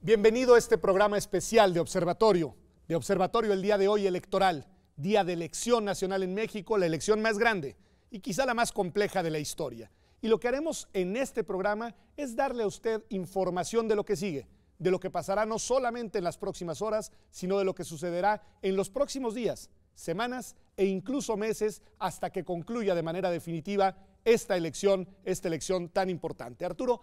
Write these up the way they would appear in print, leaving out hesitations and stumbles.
Bienvenido a este programa especial de Observatorio el día de hoy electoral, día de elección nacional en México, la elección más grande y quizá la más compleja de la historia. Y lo que haremos en este programa es darle a usted información de lo que sigue, de lo que pasará no solamente en las próximas horas, sino de lo que sucederá en los próximos días, semanas e incluso meses hasta que concluya de manera definitiva esta elección tan importante. Arturo,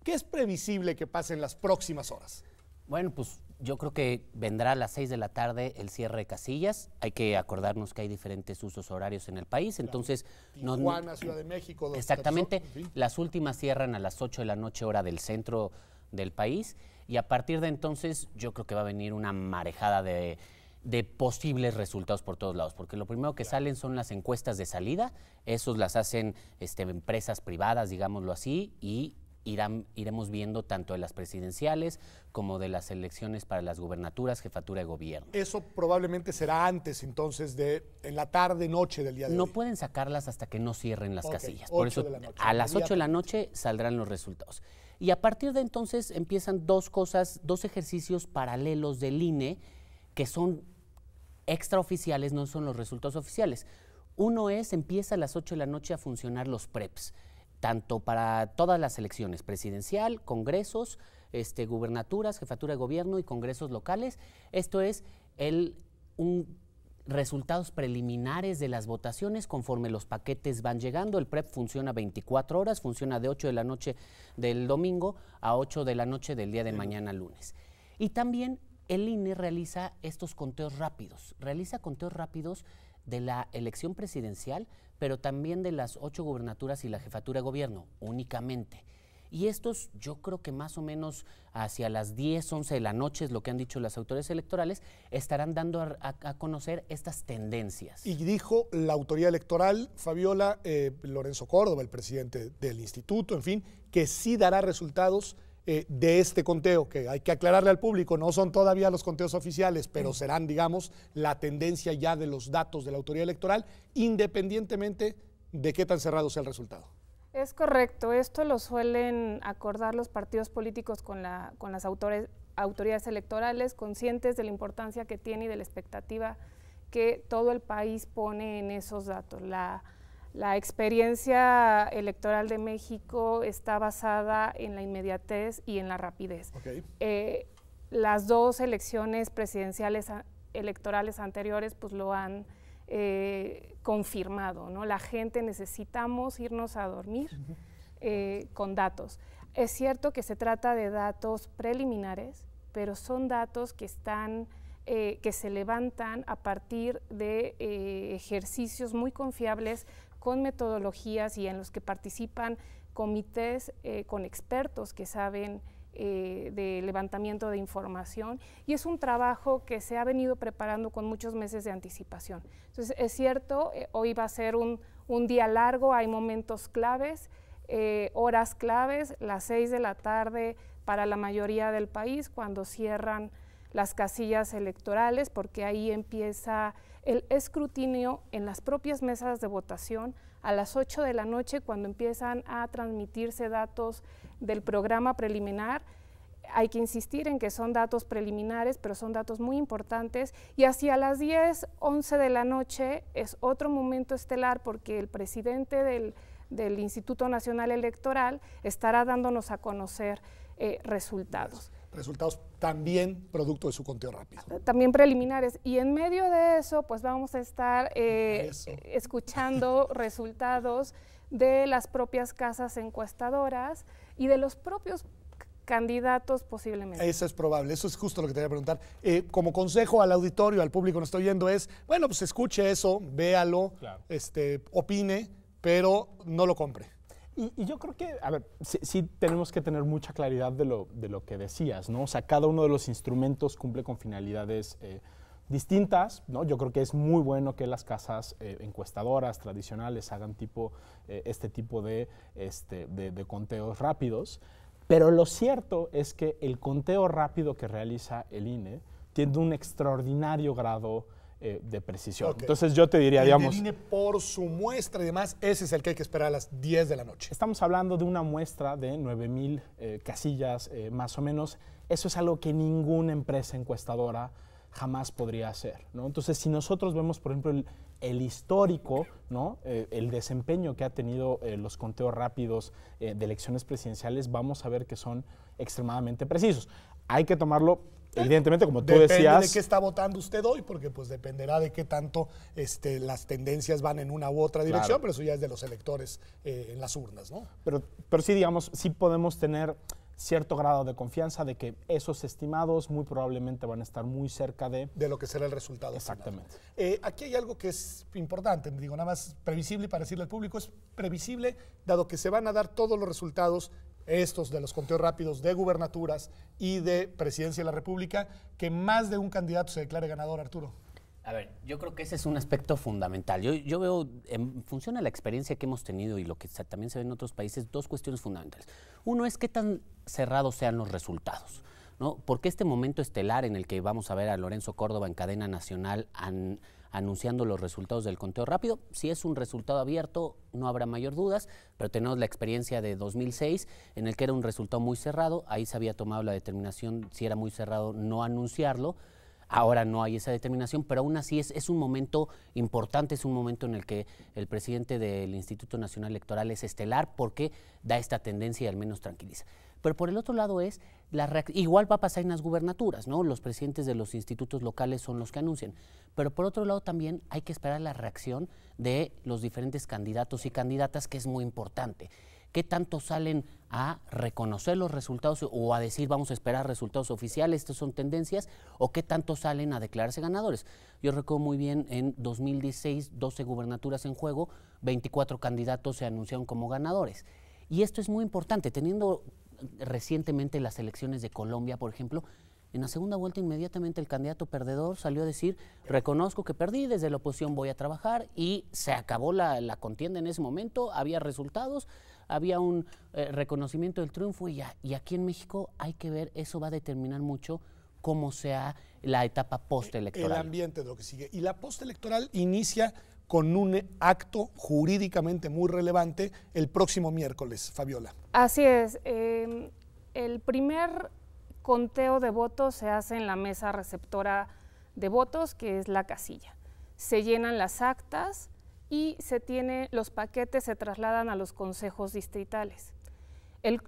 ¿qué es previsible que pase en las próximas horas? Bueno, pues yo creo que vendrá a las 6 de la tarde el cierre de casillas. Hay que acordarnos que hay diferentes usos horarios en el país, entonces... Tijuana, Ciudad de México... Exactamente, las últimas cierran a las 8 de la noche hora del centro del país y a partir de entonces yo creo que va a venir una marejada de posibles resultados por todos lados, porque lo primero que salen son las encuestas de salida, esos las hacen empresas privadas, digámoslo así, y iremos viendo tanto de las presidenciales como de las elecciones para las gubernaturas, jefatura de gobierno. Eso probablemente será antes, entonces, en la tarde, noche del día de hoy. No pueden sacarlas hasta que no cierren las casillas. Por eso, a las 8 de la noche saldrán los resultados. Y a partir de entonces empiezan dos ejercicios paralelos del INE que son extraoficiales, no son los resultados oficiales. Uno empieza a las 8 de la noche a funcionar los PREPs, tanto para todas las elecciones, presidencial, congresos, gubernaturas, jefatura de gobierno y congresos locales. Esto es resultados preliminares de las votaciones conforme los paquetes van llegando. El PREP funciona 24 horas, funciona de 8 de la noche del domingo a 8 de la noche del día de mañana lunes. Y también el INE realiza estos conteos rápidos, de la elección presidencial, pero también de las 8 gubernaturas y la jefatura de gobierno, únicamente. Y estos, yo creo que más o menos hacia las 10, 11 de la noche, es lo que han dicho las autoridades electorales, estarán dando a conocer estas tendencias. Y dijo la autoridad electoral, Fabiola, Lorenzo Córdoba, el presidente del instituto, en fin, que sí dará resultados de este conteo, que hay que aclararle al público, no son todavía los conteos oficiales, pero serán, digamos, la tendencia ya de los datos de la autoridad electoral, independientemente de qué tan cerrado sea el resultado. Es correcto, esto lo suelen acordar los partidos políticos con las autoridades electorales, conscientes de la importancia que tiene y de la expectativa que todo el país pone en esos datos. La experiencia electoral de México está basada en la inmediatez y en la rapidez. Las dos elecciones presidenciales electorales anteriores pues lo han confirmado, ¿no? La gente necesitamos irnos a dormir con datos. Es cierto que se trata de datos preliminares, pero son datos que se levantan a partir de ejercicios muy confiables con metodologías y en los que participan comités con expertos que saben de levantamiento de información, y es un trabajo que se ha venido preparando con muchos meses de anticipación. Entonces, es cierto, hoy va a ser un día largo, hay momentos claves, horas claves, las 6 de la tarde para la mayoría del país, cuando cierran las casillas electorales, porque ahí empieza el escrutinio en las propias mesas de votación a las 8 de la noche, cuando empiezan a transmitirse datos del programa preliminar. Hay que insistir en que son datos preliminares, pero son datos muy importantes, y hacia las 10, 11 de la noche es otro momento estelar, porque el presidente del Instituto Nacional Electoral estará dándonos a conocer resultados. Resultados también producto de su conteo rápido. También preliminares, y en medio de eso pues vamos a estar escuchando resultados de las propias casas encuestadoras y de los propios candidatos posiblemente. Eso es probable, eso es justo lo que te voy a preguntar. Como consejo al auditorio, al público que nos está oyendo es, bueno, pues escuche eso, véalo, claro, opine, pero no lo compre. Y yo creo que, a ver, sí tenemos que tener mucha claridad de lo que decías, ¿no? O sea, cada uno de los instrumentos cumple con finalidades distintas, ¿no? Yo creo que es muy bueno que las casas encuestadoras tradicionales hagan este tipo de conteos rápidos, pero lo cierto es que el conteo rápido que realiza el INE tiene un extraordinario grado de precisión. Okay. Entonces yo te diría, el digamos... del INE por su muestra y demás, ese es el que hay que esperar a las 10 de la noche. Estamos hablando de una muestra de 9,000 casillas más o menos. Eso es algo que ninguna empresa encuestadora jamás podría hacer, ¿no? Entonces, si nosotros vemos, por ejemplo, el histórico, ¿no? El desempeño que ha tenido los conteos rápidos de elecciones presidenciales, vamos a ver que son extremadamente precisos. Hay que tomarlo, evidentemente, como tú decías... Depende de qué está votando usted hoy, porque pues dependerá de qué tanto las tendencias van en una u otra dirección, Claro. pero eso ya es de los electores en las urnas, ¿no? Pero sí, digamos, sí podemos tener cierto grado de confianza de que esos estimados muy probablemente van a estar muy cerca de lo que será el resultado. Exactamente. Final. Aquí hay algo que es importante, digo, nada más previsible y para decirle al público, es previsible, dado que se van a dar todos los resultados, estos de los conteos rápidos de gubernaturas y de presidencia de la República, que más de un candidato se declare ganador, Arturo. A ver, yo creo que ese es un aspecto fundamental. Yo veo, en función a la experiencia que hemos tenido y lo que también se ve en otros países, dos cuestiones fundamentales. Uno es qué tan cerrados sean los resultados, ¿no? Porque este momento estelar en el que vamos a ver a Lorenzo Córdoba en cadena nacional anunciando los resultados del conteo rápido, si es un resultado abierto no habrá mayor dudas, pero tenemos la experiencia de 2006 en el que era un resultado muy cerrado, ahí se había tomado la determinación, si era muy cerrado, no anunciarlo. Ahora no hay esa determinación, pero aún así es un momento importante, es un momento en el que el presidente del Instituto Nacional Electoral es estelar porque da esta tendencia y al menos tranquiliza. Pero por el otro lado igual va a pasar en las gubernaturas, ¿no? Los presidentes de los institutos locales son los que anuncian. Pero por otro lado también hay que esperar la reacción de los diferentes candidatos y candidatas, que es muy importante. ¿Qué tanto salen a reconocer los resultados o a decir vamos a esperar resultados oficiales, estas son tendencias, o qué tanto salen a declararse ganadores? Yo recuerdo muy bien en 2016, 12 gubernaturas en juego, 24 candidatos se anunciaron como ganadores. Y esto es muy importante, teniendo recientemente las elecciones de Colombia, por ejemplo, en la segunda vuelta inmediatamente el candidato perdedor salió a decir, reconozco que perdí, desde la oposición voy a trabajar, y se acabó la contienda en ese momento, había resultados, había un reconocimiento del triunfo y aquí en México hay que ver, eso va a determinar mucho cómo sea la etapa postelectoral. El ambiente de lo que sigue. Y la postelectoral inicia con un acto jurídicamente muy relevante el próximo miércoles, Fabiola. Así es. El primer conteo de votos se hace en la mesa receptora de votos, que es la casilla. Se llenan las actas y los paquetes se trasladan a los consejos distritales.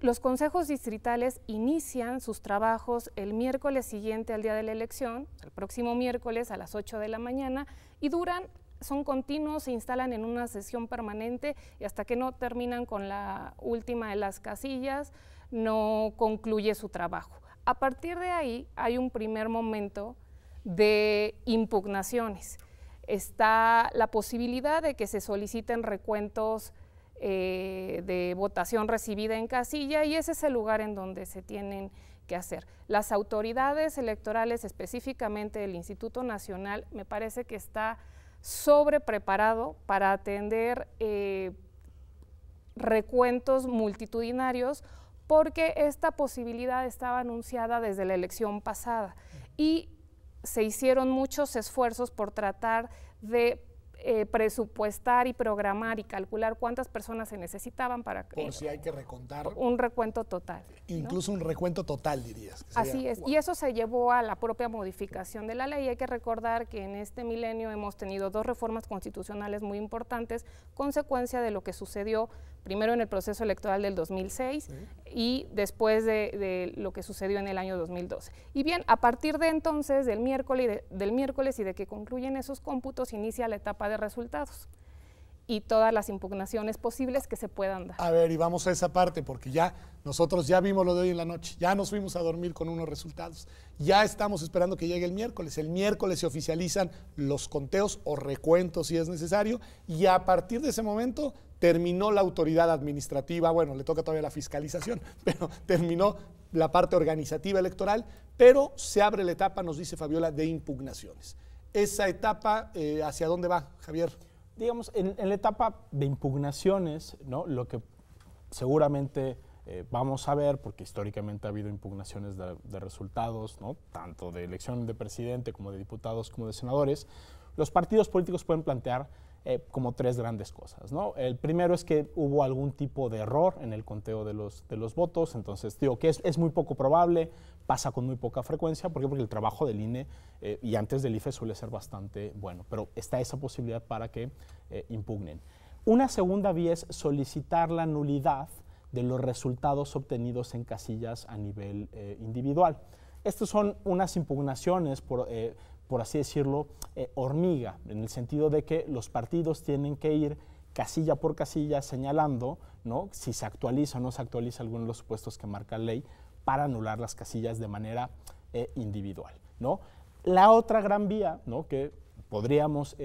Los consejos distritales inician sus trabajos el miércoles siguiente al día de la elección, el próximo miércoles a las 8 de la mañana, y son continuos, se instalan en una sesión permanente y hasta que no terminan con la última de las casillas, no concluye su trabajo. A partir de ahí hay un primer momento de impugnaciones. Está la posibilidad de que se soliciten recuentos de votación recibida en casilla, y ese es el lugar en donde se tienen que hacer. Las autoridades electorales, específicamente el Instituto Nacional, me parece que está sobrepreparado para atender recuentos multitudinarios, porque esta posibilidad estaba anunciada desde la elección pasada y se hicieron muchos esfuerzos por tratar de presupuestar y programar y calcular cuántas personas se necesitaban para por si hay que recontar un recuento total, incluso, ¿no? Un recuento total, dirías. Así es, y eso se llevó a la propia modificación de la ley. Hay que recordar que en este milenio hemos tenido 2 reformas constitucionales muy importantes, consecuencia de lo que sucedió primero en el proceso electoral del 2006 y después de lo que sucedió en el año 2012. Y bien, a partir de entonces, del miércoles y de que concluyen esos cómputos, inicia la etapa de resultados y todas las impugnaciones posibles que se puedan dar. A ver, y vamos a esa parte, porque nosotros ya vimos lo de hoy en la noche, ya nos fuimos a dormir con unos resultados, ya estamos esperando que llegue el miércoles se oficializan los conteos o recuentos si es necesario, y a partir de ese momento terminó la autoridad administrativa, bueno, le toca todavía la fiscalización, pero terminó la parte organizativa electoral, pero se abre la etapa, nos dice Fabiola, de impugnaciones. Esa etapa, ¿hacia dónde va, Javier? Digamos, en la etapa de impugnaciones, ¿no? Lo que seguramente vamos a ver, porque históricamente ha habido impugnaciones de resultados, ¿no? Tanto de elección de presidente como de diputados como de senadores, los partidos políticos pueden plantear como 3 grandes cosas, ¿no? El primero es que hubo algún tipo de error en el conteo de los votos, entonces digo que es muy poco probable, pasa con muy poca frecuencia. ¿Por qué? Porque el trabajo del INE y antes del IFE suele ser bastante bueno, pero está esa posibilidad para que impugnen. Una segunda vía es solicitar la nulidad de los resultados obtenidos en casillas a nivel individual. Estas son unas impugnaciones, por así decirlo, hormiga, en el sentido de que los partidos tienen que ir casilla por casilla señalando, ¿no?, si se actualiza o no se actualiza alguno de los supuestos que marca la ley para anular las casillas de manera individual, ¿no? La otra gran vía, ¿no?, que podríamos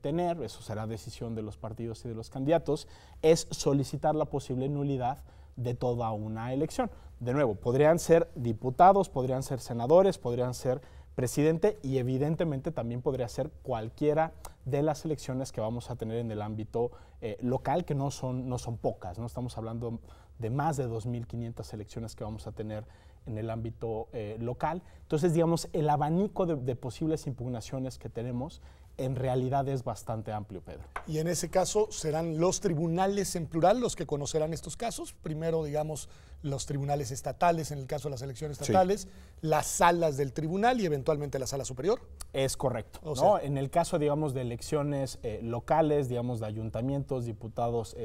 tener, eso será decisión de los partidos y de los candidatos, es solicitar la posible nulidad de toda una elección. De nuevo, podrían ser diputados, podrían ser senadores, podrían ser presidente y evidentemente también podría ser cualquiera de las elecciones que vamos a tener en el ámbito local, que no son pocas, ¿no? Estamos hablando de más de 2.500 elecciones que vamos a tener en el ámbito local. Entonces, digamos, el abanico de posibles impugnaciones que tenemos en realidad es bastante amplio, Pedro. Y en ese caso, ¿serán los tribunales en plural los que conocerán estos casos? Primero, digamos, los tribunales estatales, en el caso de las elecciones estatales, sí, las salas del tribunal y eventualmente la sala superior. Es correcto, ¿no? En el caso, digamos, de elecciones locales, digamos, de ayuntamientos, diputados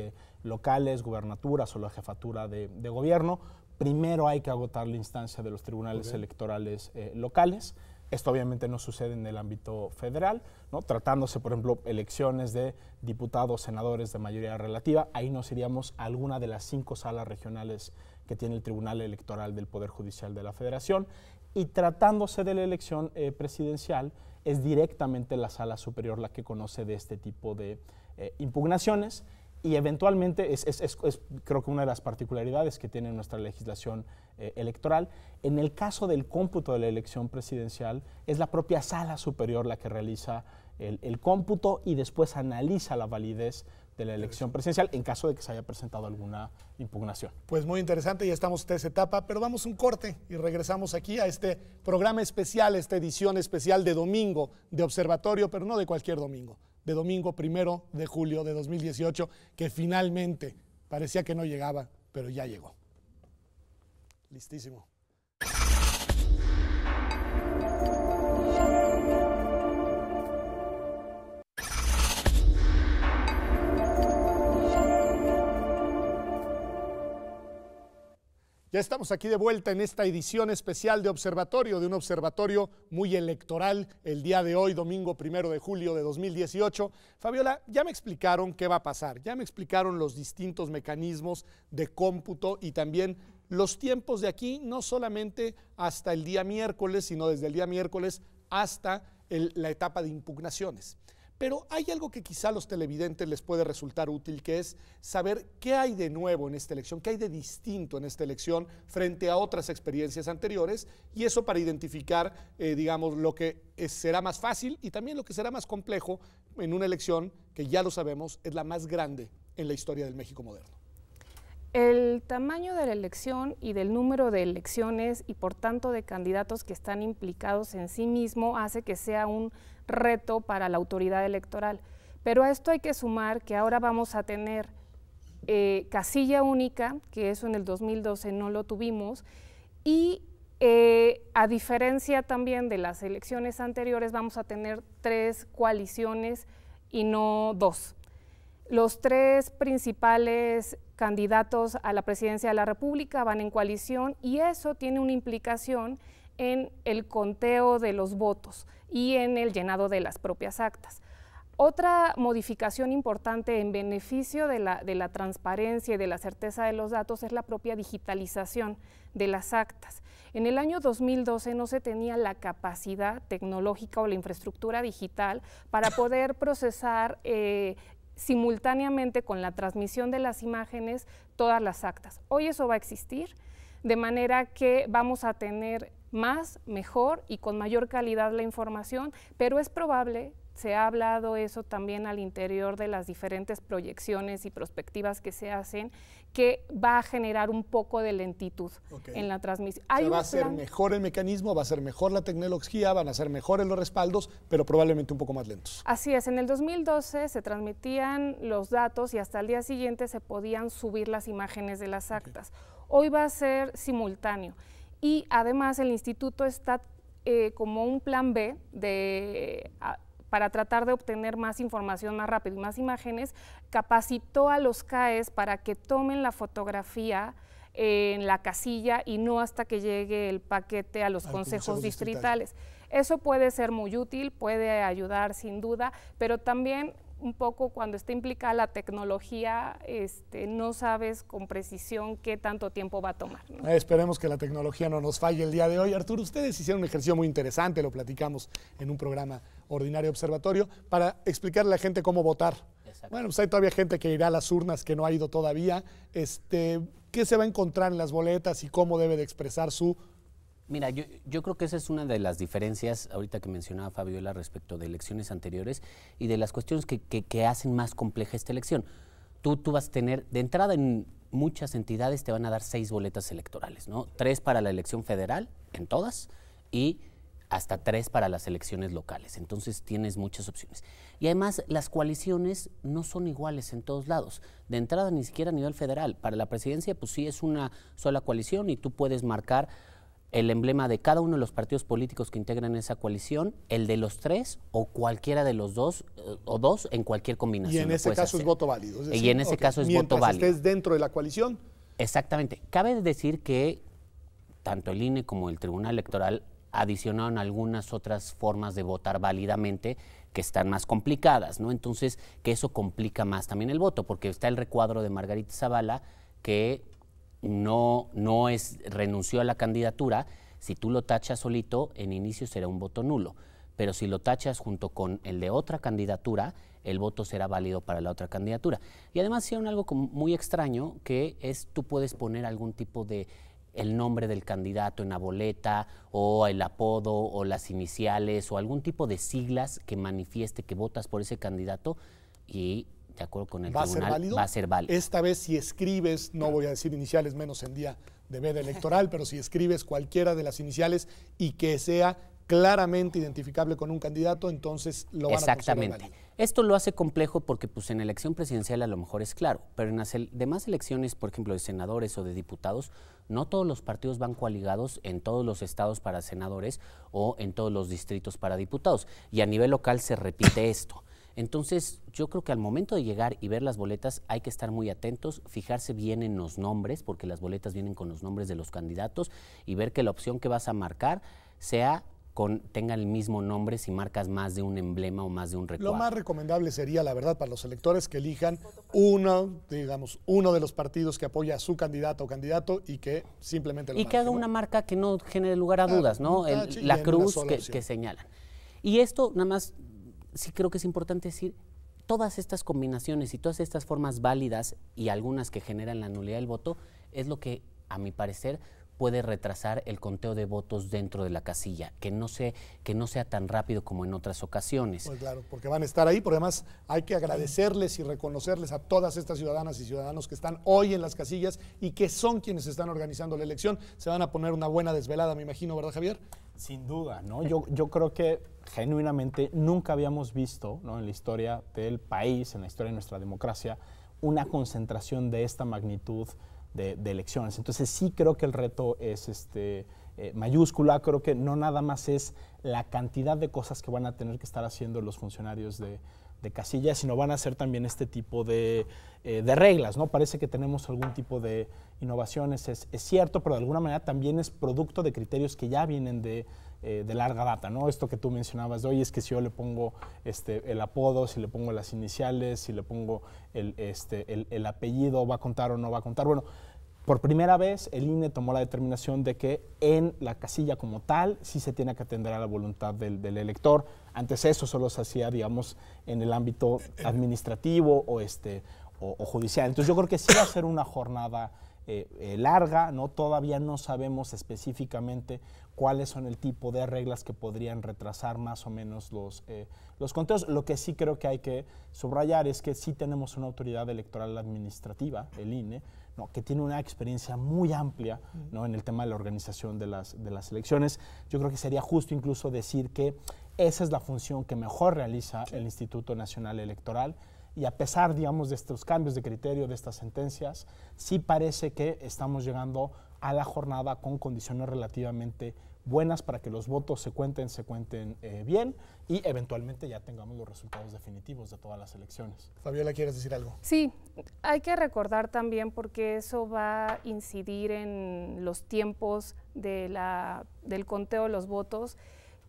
locales, gubernaturas o la jefatura de gobierno, primero hay que agotar la instancia de los tribunales electorales locales. Esto obviamente no sucede en el ámbito federal, ¿no? Tratándose, por ejemplo, elecciones de diputados, senadores de mayoría relativa, ahí nos iríamos a alguna de las 5 salas regionales que tiene el Tribunal Electoral del Poder Judicial de la Federación, y tratándose de la elección presidencial, es directamente la Sala Superior la que conoce de este tipo de impugnaciones. Y eventualmente creo que una de las particularidades que tiene nuestra legislación electoral, en el caso del cómputo de la elección presidencial, es la propia Sala Superior la que realiza el cómputo y después analiza la validez de la elección presidencial en caso de que se haya presentado alguna impugnación. Pues muy interesante, ya estamos en esa etapa, pero vamos a un corte y regresamos aquí a este programa especial, esta edición especial de domingo de Observatorio, pero no de cualquier domingo, de domingo 1 de julio de 2018, que finalmente parecía que no llegaba, pero ya llegó. Listísimo. Ya estamos aquí de vuelta en esta edición especial de Observatorio, de un observatorio muy electoral el día de hoy, domingo 1 de julio de 2018. Fabiola, ya me explicaron qué va a pasar, ya me explicaron los distintos mecanismos de cómputo y también los tiempos de aquí, no solamente hasta el día miércoles, sino desde el día miércoles hasta la etapa de impugnaciones. Pero hay algo que quizá a los televidentes les puede resultar útil, que es saber qué hay de nuevo en esta elección, qué hay de distinto en esta elección frente a otras experiencias anteriores, y eso para identificar, digamos, lo que será más fácil y también lo que será más complejo en una elección que ya lo sabemos es la más grande en la historia del México moderno. El tamaño de la elección y del número de elecciones y por tanto de candidatos que están implicados en sí mismo hace que sea un reto para la autoridad electoral. Pero a esto hay que sumar que ahora vamos a tener casilla única, que eso en el 2012 no lo tuvimos, y a diferencia también de las elecciones anteriores vamos a tener 3 coaliciones y no 2. Los 3 principales candidatos a la presidencia de la República van en coalición y eso tiene una implicación en el conteo de los votos y en el llenado de las propias actas. Otra modificación importante en beneficio de la transparencia y de la certeza de los datos es la propia digitalización de las actas. En el año 2012 no se tenía la capacidad tecnológica o la infraestructura digital para poder procesar simultáneamente con la transmisión de las imágenes todas las actas. Hoy eso va a existir, de manera que vamos a tener más, mejor y con mayor calidad la información, pero es probable, se ha hablado eso también al interior de las diferentes proyecciones y perspectivas que se hacen, que va a generar un poco de lentitud en la transmisión. O sea, va a ser mejor el mecanismo, va a ser mejor la tecnología, van a ser mejores los respaldos, pero probablemente un poco más lentos. Así es, en el 2012 se transmitían los datos y hasta el día siguiente se podían subir las imágenes de las actas. Hoy va a ser simultáneo y además el instituto está como un plan B para tratar de obtener más información más rápido y más imágenes, capacitó a los CAEs para que tomen la fotografía en la casilla y no hasta que llegue el paquete a los consejos distritales. Eso puede ser muy útil, puede ayudar sin duda, pero también un poco cuando está implicada la tecnología, no sabes con precisión qué tanto tiempo va a tomar, ¿no? Esperemos que la tecnología no nos falle el día de hoy. Arturo, ustedes hicieron un ejercicio muy interesante, lo platicamos en un programa ordinario observatorio, para explicarle a la gente cómo votar. Bueno, pues hay todavía gente que irá a las urnas que no ha ido todavía. ¿Qué se va a encontrar en las boletas y cómo debe de expresar su... Mira, yo creo que esa es una de las diferencias, ahorita que mencionaba Fabiola, respecto de elecciones anteriores y de las cuestiones que hacen más compleja esta elección. Tú vas a tener, de entrada en muchas entidades te van a dar 6 boletas electorales, ¿no? 3 para la elección federal, en todas, y hasta 3 para las elecciones locales. Entonces tienes muchas opciones. Y además las coaliciones no son iguales en todos lados. De entrada ni siquiera a nivel federal. Para la presidencia pues sí es una sola coalición y tú puedes marcar el emblema de cada uno de los partidos políticos que integran esa coalición, el de los 3 o cualquiera de los 2 o 2 en cualquier combinación. Y en ese caso es voto válido. Es decir, y en ese caso es voto válido. Mientras estés dentro de la coalición. Exactamente. Cabe decir que tanto el INE como el Tribunal Electoral adicionaron algunas otras formas de votar válidamente que están más complicadas, ¿no? Entonces, que eso complica más también el voto, porque está el recuadro de Margarita Zavala que no renunció a la candidatura. Si tú lo tachas solito, en inicio será un voto nulo, pero si lo tachas junto con el de otra candidatura, el voto será válido para la otra candidatura. Y además hicieron algo muy extraño, que es tú puedes poner algún tipo de el nombre del candidato en la boleta, o el apodo, o las iniciales, o algún tipo de siglas que manifieste que votas por ese candidato, y de acuerdo con el tribunal, va a ser válido. Esta vez si escribes, no voy a decir iniciales menos en día de veda electoral, pero si escribes cualquiera de las iniciales y que sea claramente identificable con un candidato, entonces lo van a considerar válido. Esto lo hace complejo porque pues, en elección presidencial a lo mejor es claro, pero en las demás elecciones, por ejemplo, de senadores o de diputados, no todos los partidos van coaligados en todos los estados para senadores o en todos los distritos para diputados. Y a nivel local se repite esto. Entonces, yo creo que al momento de llegar y ver las boletas hay que estar muy atentos, fijarse bien en los nombres, porque las boletas vienen con los nombres de los candidatos, y ver que la opción que vas a marcar tenga el mismo nombre si marcas más de un emblema o más de un recuadro. Lo más recomendable sería, la verdad, para los electores que elijan uno de los partidos que apoya a su candidato o candidato y que simplemente lo marque, que haga una marca que no genere lugar a dudas, ¿no? La cruz que señalan. Y esto nada más, sí creo que es importante decir, todas estas combinaciones y todas estas formas válidas y algunas que generan la nulidad del voto es lo que, a mi parecer, puede retrasar el conteo de votos dentro de la casilla, que no sea tan rápido como en otras ocasiones. Pues claro, porque van a estar ahí, porque además hay que agradecerles y reconocerles a todas estas ciudadanas y ciudadanos que están hoy en las casillas y que son quienes están organizando la elección. Se van a poner una buena desvelada, me imagino, ¿verdad, Javier? Sin duda, ¿no? Yo creo que genuinamente nunca habíamos visto, ¿no?, en la historia del país, en la historia de nuestra democracia, una concentración de esta magnitud de elecciones. Entonces sí creo que el reto es mayúscula. Creo que no nada más es la cantidad de cosas que van a tener que estar haciendo los funcionarios de casilla, sino van a hacer también este tipo de reglas, ¿no? Parece que tenemos algún tipo de innovaciones, es cierto, pero de alguna manera también es producto de criterios que ya vienen de larga data, ¿no? Esto que tú mencionabas de, oye, es que si yo le pongo el apodo, si le pongo las iniciales, si le pongo el apellido, ¿va a contar o no va a contar? Bueno, por primera vez el INE tomó la determinación de que en la casilla como tal sí se tiene que atender a la voluntad del elector. Antes eso solo se hacía, digamos, en el ámbito administrativo o judicial. Entonces yo creo que sí va a ser una jornada larga, ¿no? Todavía no sabemos específicamente cuáles son el tipo de reglas que podrían retrasar más o menos los conteos. Lo que sí creo que hay que subrayar es que sí tenemos una autoridad electoral administrativa, el INE, ¿no? Que tiene una experiencia muy amplia, ¿no? En el tema de la organización de las elecciones. Yo creo que sería justo incluso decir que esa es la función que mejor realiza el Instituto Nacional Electoral. Y a pesar, digamos, de estos cambios de criterio, de estas sentencias, sí parece que estamos llegando a la jornada con condiciones relativamente buenas para que los votos se cuenten bien y eventualmente ya tengamos los resultados definitivos de todas las elecciones. Fabiola, ¿quieres decir algo? Sí, hay que recordar también, porque eso va a incidir en los tiempos del conteo de los votos,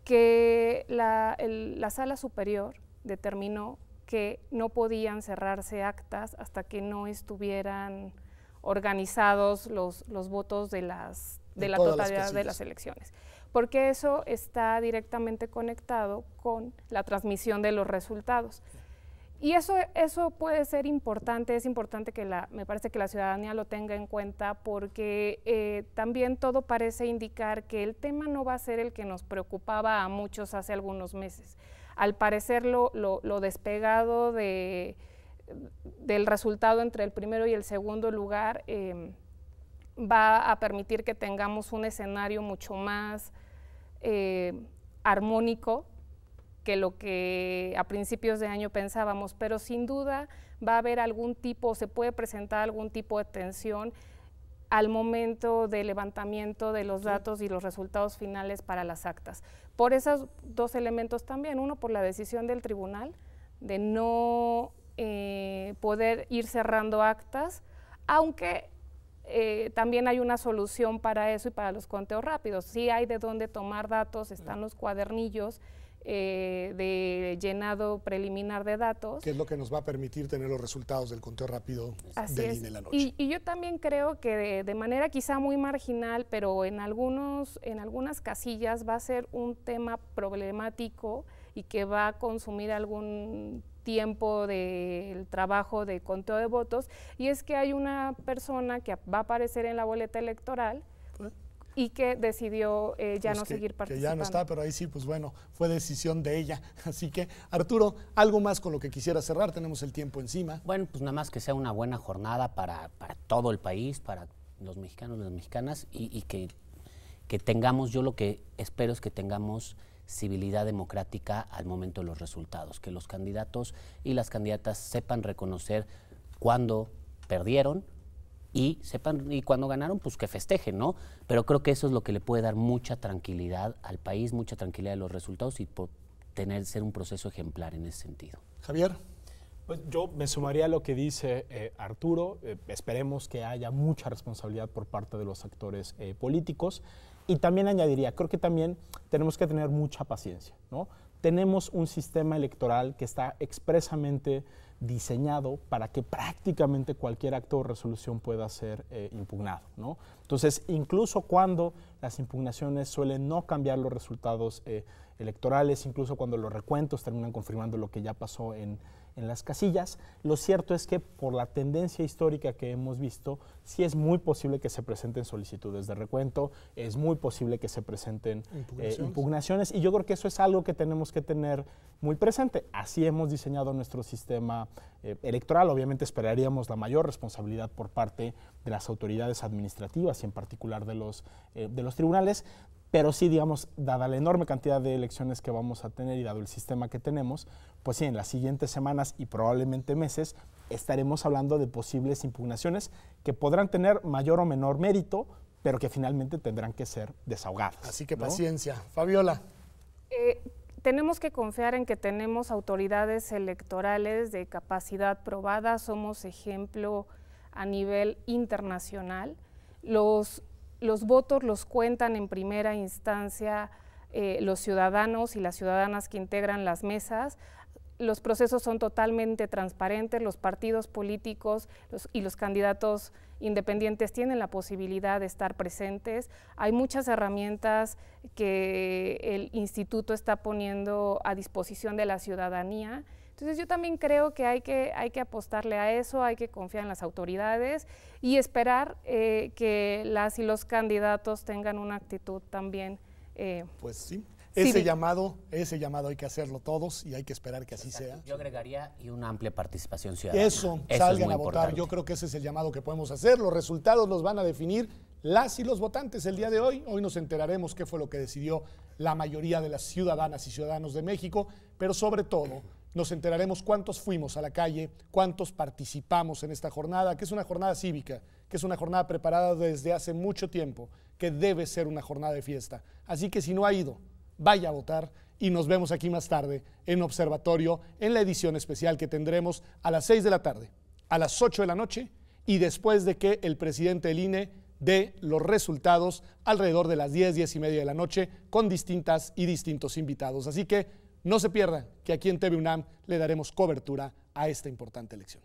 que la Sala Superior determinó que no podían cerrarse actas hasta que no estuvieran organizados los votos de la totalidad de las elecciones, porque eso está directamente conectado con la transmisión de los resultados. Y eso puede ser importante, es importante que me parece que la ciudadanía lo tenga en cuenta, porque también todo parece indicar que el tema no va a ser el que nos preocupaba a muchos hace algunos meses. Al parecer lo despegado del resultado entre el primero y el segundo lugar va a permitir que tengamos un escenario mucho más armónico que lo que a principios de año pensábamos, pero sin duda va a haber se puede presentar algún tipo de tensión al momento del levantamiento de los datos y los resultados finales para las actas. Por esos dos elementos también, uno por la decisión del tribunal de no poder ir cerrando actas, aunque también hay una solución para eso y para los conteos rápidos. Sí hay de dónde tomar datos, están los cuadernillos de llenado preliminar de datos. Que es lo que nos va a permitir tener los resultados del conteo rápido del INE en la noche. Y yo también creo que de manera quizá muy marginal, pero en algunas casillas va a ser un tema problemático y que va a consumir algún tiempo del trabajo de conteo de votos, y es que hay una persona que va a aparecer en la boleta electoral y que decidió ya no seguir participando. Que ya no está, pero ahí sí, pues bueno, fue decisión de ella. Así que, Arturo, ¿algo más con lo que quisiera cerrar? Tenemos el tiempo encima. Bueno, pues nada más que sea una buena jornada para todo el país, para los mexicanos, las mexicanas, y que tengamos, yo lo que espero es que tengamos civilidad democrática al momento de los resultados, que los candidatos y las candidatas sepan reconocer cuándo perdieron, y cuando ganaron, pues que festejen, ¿no? Pero creo que eso es lo que le puede dar mucha tranquilidad al país, mucha tranquilidad de los resultados y ser un proceso ejemplar en ese sentido. Javier. Pues yo me sumaría a lo que dice Arturo. Esperemos que haya mucha responsabilidad por parte de los actores políticos, y también añadiría, creo que también tenemos que tener mucha paciencia, ¿no? Tenemos un sistema electoral que está expresamente diseñado para que prácticamente cualquier acto o resolución pueda ser impugnado, ¿no? Entonces, incluso cuando las impugnaciones suelen no cambiar los resultados electorales, incluso cuando los recuentos terminan confirmando lo que ya pasó en las casillas, lo cierto es que por la tendencia histórica que hemos visto, sí es muy posible que se presenten solicitudes de recuento, es muy posible que se presenten impugnaciones, y yo creo que eso es algo que tenemos que tener muy presente. Así hemos diseñado nuestro sistema electoral. Obviamente esperaríamos la mayor responsabilidad por parte de las autoridades administrativas y en particular de los tribunales, pero sí, digamos, dada la enorme cantidad de elecciones que vamos a tener y dado el sistema que tenemos, pues sí, en las siguientes semanas y probablemente meses estaremos hablando de posibles impugnaciones que podrán tener mayor o menor mérito, pero que finalmente tendrán que ser desahogadas. Así que ¿no? paciencia. Fabiola. Tenemos que confiar en que tenemos autoridades electorales de capacidad probada, somos ejemplo a nivel internacional. Los votos los cuentan en primera instancia los ciudadanos y las ciudadanas que integran las mesas. Los procesos son totalmente transparentes, los partidos políticos y los candidatos independientes tienen la posibilidad de estar presentes. Hay muchas herramientas que el instituto está poniendo a disposición de la ciudadanía, Entonces yo también creo que hay que apostarle a eso, hay que confiar en las autoridades y esperar que las y los candidatos tengan una actitud también. Pues sí. Sí, Ese llamado hay que hacerlo todos y hay que esperar que así sea. Yo agregaría y una amplia participación ciudadana. Eso, es salgan muy a votar. importante. Yo creo que ese es el llamado que podemos hacer. Los resultados los van a definir las y los votantes el día de hoy. Hoy nos enteraremos qué fue lo que decidió la mayoría de las ciudadanas y ciudadanos de México, pero sobre todo nos enteraremos cuántos fuimos a la calle, cuántos participamos en esta jornada, que es una jornada cívica, que es una jornada preparada desde hace mucho tiempo, que debe ser una jornada de fiesta. Así que si no ha ido, vaya a votar y nos vemos aquí más tarde en Observatorio, en la edición especial que tendremos a las 6 de la tarde, a las 8 de la noche y después de que el presidente del INE dé los resultados alrededor de las 10, 10 y media de la noche con distintas y distintos invitados. Así que no se pierdan que aquí en TV UNAM le daremos cobertura a esta importante elección.